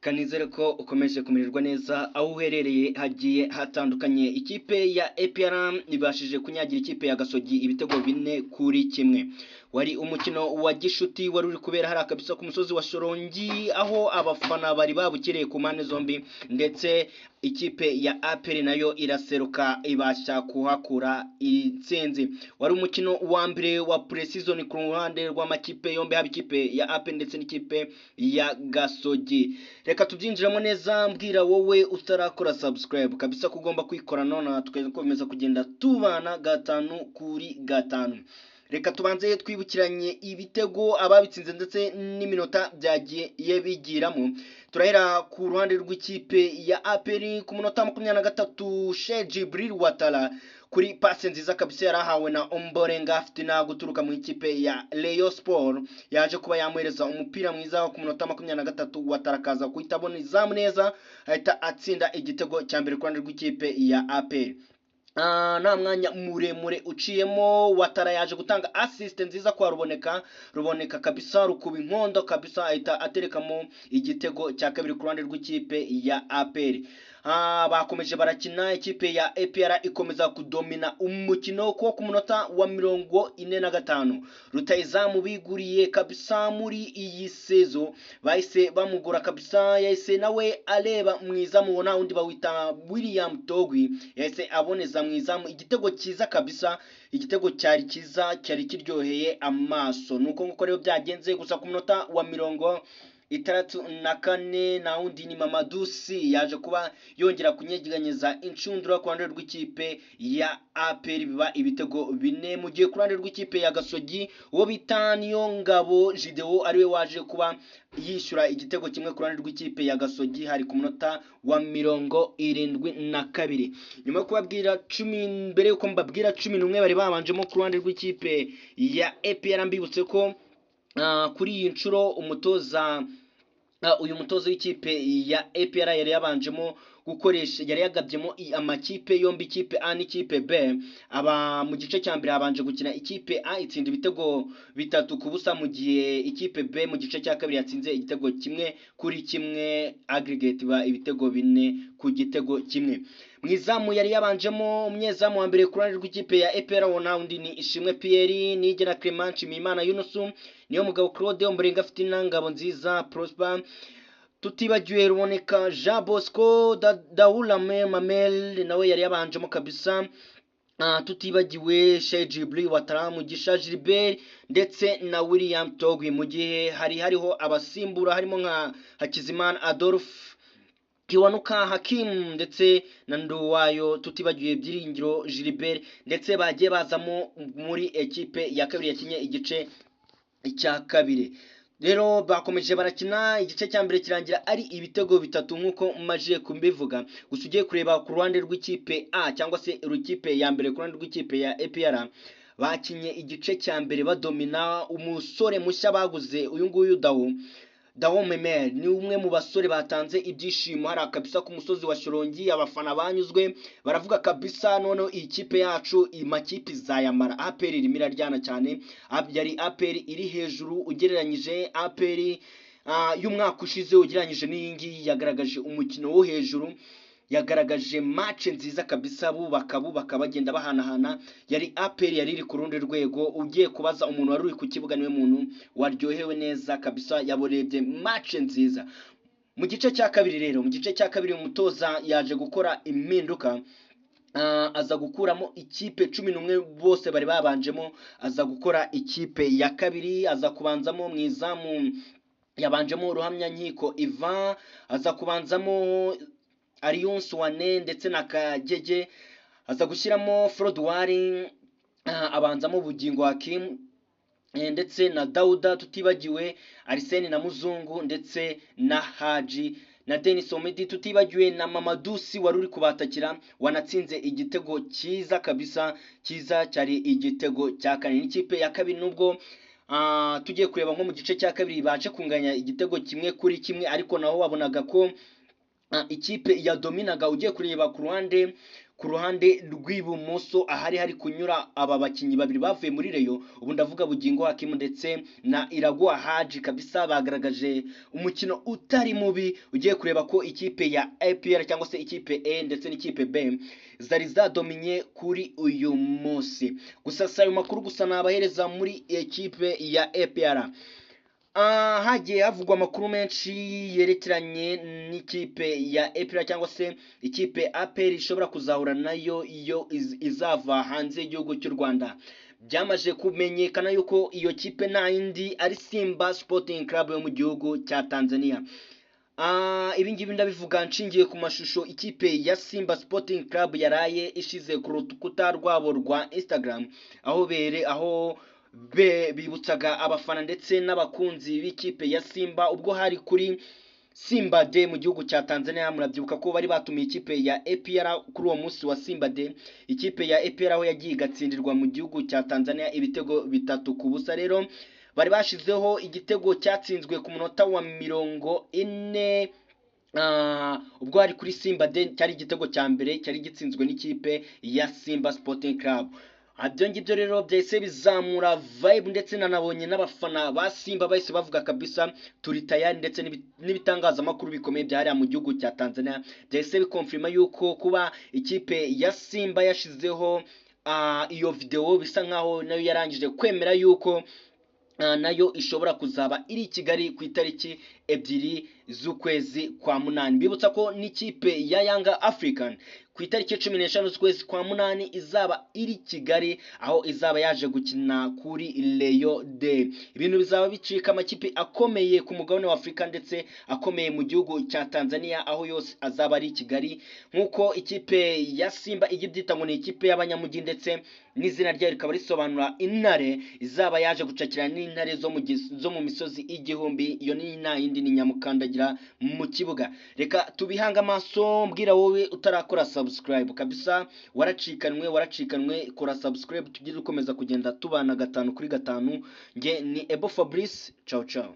Kanizere ko ukomeje kumererwa neza aho uherereye hagiye hatandukanye. Ikipe ya APR ibashije kunyagira ikipe ya Gasogi ibitego 4-1. Wari umukino wa gishuti wari uri kubera hari akabisa ku musozi wa Shorongi, aho abafana bari babukiriye ku mpande zombi, ndetse ikipe ya APR nayo iraseruka ibasha kuhakura intsinzi. Wari umukino wa mbere wa pre-season ku ruhande rw'amakipe yombi, haba ikipe ya APR ndetse n'ikipe ya Gasogi. Reka tubyinjiramo neza, mbwira wowe utarakora subscribe kabisa kugomba kwikora none tukomeza kugenda tubana 5-kuri 5. Reka tubanze twibukiranye ibitego ababitsinze ndetse n'iminota byagiye bigiramo. Turahera ku ruhande rw'ikipe ya APR ku munota 23, Sheikh Jibril Watara kuri passe nziza kabisa yarahawe na Ombolenga afite na guturuka mu ikipe ya Rayon Sport, yaje kuba yamuhereza umupira mwiza wo ku munota 23, Watarakaza kuhita abona izamu neza ahita atsinda igitego cya mbere ku ruhande rw'ikipe ya APR. Nta mwanya muremure uciyemo, Watara yaje gutanga assist nziza kwa Ruboneka kabisa, rukuba inkondo kabisa ahita aterekamo igitego cya kabiri ku ruhande rw'ikipe ya APR. Bakomeje barakina, ikipe ya APR ikomeza kudomina umukino ko ku munota wa 45 rutayizamu biguriye kabisa muri iyi sezo, bahise bamugura kabisa, yahise nawe areba mwiza mubona undi bawita William Togwi, yahise aboneza mwizamu igitego cyiza kabisa, igitego cyari cyiza cyari kiryoheye amaso. Nuko nguko rero byagenze, gusa ku munota wa 64 na undi ni Mamadusi yaje kuba yongera kunyeganyeza inshundura ku ruhande rw'ikipe ya APR, biba ibitego 4. Mu gihe ku ruhande rw'ikipe ya Gasogi uwo bita Niyongabo Jideo ariwe waje kuba yishyura igitego kimwe ku ruhande rw'ikipe ya Gasogi hari ku munota wa 72. Nyuma yo kubabwira 10 mbere yuko mbabwira 11 bari babanjemo ku ruhande rw'ikipe ya APR, mbibutse ko kuri iyi nshuro uyu mutoza w'ikipe ya APR yari yabanjemo gukoresha, yari yagabyemo amakipe yombi, ikipe A n'ikipe B. Aba mu gice cya mbere habanje gukina ikipe A itsinda ibitego 3-0, mu gihe ikipe B mu gice cya kabiri yatsinze igitego 1-1, aggregate ba ibitego 4-1. Mwizamu yari yabanjemo umunyezamu wa mbere ku ruhande rw'ikipe ya APR wona undi ni Ishimwe Pierre, Nigena Clement, Nshimiyimana Yunusu, niyo mugabo Claude, Ombolenga afite Ngabo nziza Prosper, tutibagiwe Ruboneka Jean Bosco, Daoula Mamel nawe yari yabanjemo kabisa, tutibagiwe Sheikh Jibril Watara, Mugisha Gilbert ndetse na William Togwi. Mu gihe hariho abasimbura harimo nka Hakizimana Adolphe, Kiwanuka Hakim ndetse na Nduwayo, tutibagiwe Byiringiro Gilbert, ndetse bagiye bazamo muri ekipe ya kabiri yakinye igice cya kabiri. Rero bakomeje barakina, igice cya mbere kirangira ari ibitego 3 nkuko maje kumbivuga. Gusa ugiye kureba ku ruhande rw'ikipe A cyangwa se urukipe ya mbere ku ruhande rw'ikipe ya APR, bakinye igice cya mbere badomina. Umusore mushya baguze uyu nguyu Dawo Memer ni umwe mu basore batanze ibyishimo hari akabisa ku musozi wa Shorongi. Abafana banyuzwe baravuga kabisa, none iyi kipe yacu imakipe izayamara. APR irimo iraryana cyane, yari APR iri hejuru ugereranyije APR y'umwaka ushize, ugereranyije n'iyingi yagaragaje umukino wo hejuru, yagaragaje match nziza kabisa, bubaka bagenda bahanahana. Yari APR yari iri ku rundi rwego, ugiye kubaza umuntu wari uri ku kibuga niwe muntu waryohewe neza kabisa, yaborebye match nziza. Mu gice cya kabiri rero, mu gice cya kabiri umutoza yaje gukora impinduka, aza gukuramo ikipe 11 bose bari babanjemo, aza gukora ikipe ya kabiri, aza kubanzamo mwizamu yabanjemo Ruhamya Nkiko Ivan, aza kubanzamo Alliance Wane ndetse na Kagege, aza gushyiramo Frodwari, abanzamo Bugingo Hakim ndetse na Dauda, tutibagiwe Arsene na Muzungu ndetse na Haji na Denis Omedi, tutibagiwe na Mamadusi wari uri kubatakira, wanatsinze igitego cyiza kabisa, cyiza cyari igitego cya kane. N'ikipe ya kabiri nubwo tugiye kureba nko mu gice cya kabiri baje kunganya igitego 1-1, ariko naho wabonaga ko ikipe ya dominaga. Ugiye kureba ku ruhande ku ruhande rw'ibumoso ahari hari kunyura aba bakinnyi babiri bavuye muri Rayon, ubu ndavuga Bugingo Hakim ndetse na Iraguha Haji, kabisa bagaragaje umukino utari mubi, ugiye kureba ko ikipe ya APR cyangwa se ikipe A ndetse n'ikipe B zari zadominye kuri uyu munsi. Gusa si ayo makuru gusa nabahereza muri ikipe ya APR. Hagiye havugwa amakuru menshi yerekeranye n'ikipe ya APR cyangwa se ikipe APR ishobora kuzahura nayo iyo izava hanze y'igihugu cy'u Rwanda. Byamaze kumenyekana yuko iyo kipe nta yindi ari Simba Sporting Club yo mu gihugu cya Tanzania. Ibi ngibi ndabivuga nshingiye ku mashusho ikipe ya Simba Sporting Club yaraye ishize ku rukuta rwabo rwa Instagram, aho bibutsaga abafana ndetse n'abakunzi b'ikipe ya Simba ubwo hari kuri Simba Day mu gihugu cya Tanzania. Murabyibuka ko bari batumiye ikipe ya APR kuri uwo munsi wa Simba Day. Ikipe ya APR aho yagiye igatsindirwa mu gihugu cya Tanzania ibitego 3-0. Rero bari bashizeho igitego cyatsinzwe ku munota wa 40, ubwo hari kuri Simba Day, cyari igitego cya mbere cyari gitsinzwe n'ikipe ya Simba Sporting Club. Ibyo ngibyo rero byahise bizamura vibe, ndetse nanabonye n'abafana ba Simba bahise bavuga kabisa turi tayari, ndetse n'ibitangazamakuru bikomeye byahariya mu gihugu cya Tanzania byahise bikonfirma yuko kuba ikipe ya Simba yashizeho iyo video bisa nkaho nayo yarangije kwemera yuko nayo ishobora kuzaba iri Kigali ku itariki 2 z'ukwezi kwa munani. Bibutsa ko n'ikipe ya Young African ku itariki 15 z'ukwezi kwa munani izaba iri Kigali, aho izaba yaje gukina kuri Rayon Day. Ibintu bizaba bicika amakipe akomeye ku mugabane wa Afrika ndetse akomeye mu gihugu cya Tanzania, aho yose azaba ari Kigali, nkuko ikipe ya Simba igibyita ngo ni ikipe y'abanyamugi, ndetse n'izina ryayo rikaba risobanura intare, izaba yaje gucakira n'intare zo mu misozi igihumbi. Iyo ni nta yindi ni Nyamukandagira mu kibuga. Reka tubihanga amaso, mbwira wowe utarakora subscribe kabisa, waracikanwe, kora subscribe tugire ukomeza kugenda tubana 5 kuri 5. Nge ni Ebo Fabrice, ciao ciao.